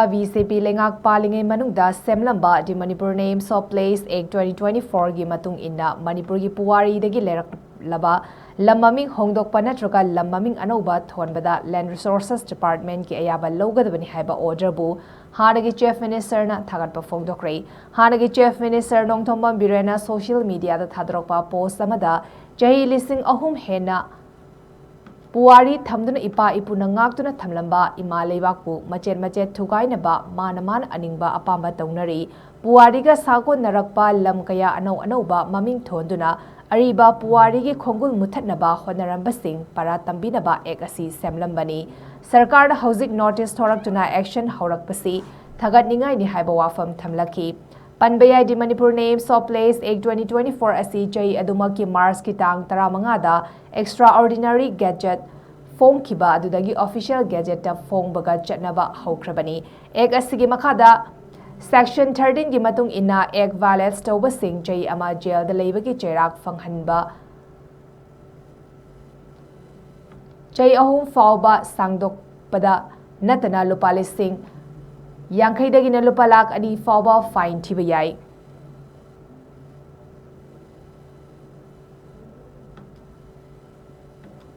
VCP Leirakpa Manungda Semlamba di Manipur Names of Place Act 2024 gi Matung Enna Manipur gi Puwari Dagi Leirakpa Lam Maming HONGTOKPA NATTRAGA Lam Maming Anauba THONBADA Land Resources Department ki AYABA LOUGADABANI HAIBA order bu HANNAGI Chief Minister na THAGATPA PHONGDOKKHRE HANNAGI Chief Minister Nongthomban Birena social media da thadrokpa post amada chahi lising ahum hena Puwari thamduna ipa ipuna ngakduna thamlamba ima leibakpu machet thugainaba mana aningba apamba taunari Puwari ga sago narakpa lam kaya anauba maming thonduna ariba Puwari gi khongul muthatnaba honaramba sing para tambinaba ek asi semlambani sarkar da hauzik notice thoraktuna action haurakpasi thagatningai ni haiba wafam thamlaki Panbayai di Manipur Names of Place Act 2024 asi chai adumaki Mars ki tang 15 da extraordinary gadget phongkiba adudagi official gadget ta phongbaga chatnaba haukrabani ek asigi makada section 13 gi matung inna ek violates tawba sing chai ama jail da leibagi chairak phanghanba chai ahum fawba sangdokpada natana lupa lising Yang dagi na lupa lak ani fawba fine tiba yai.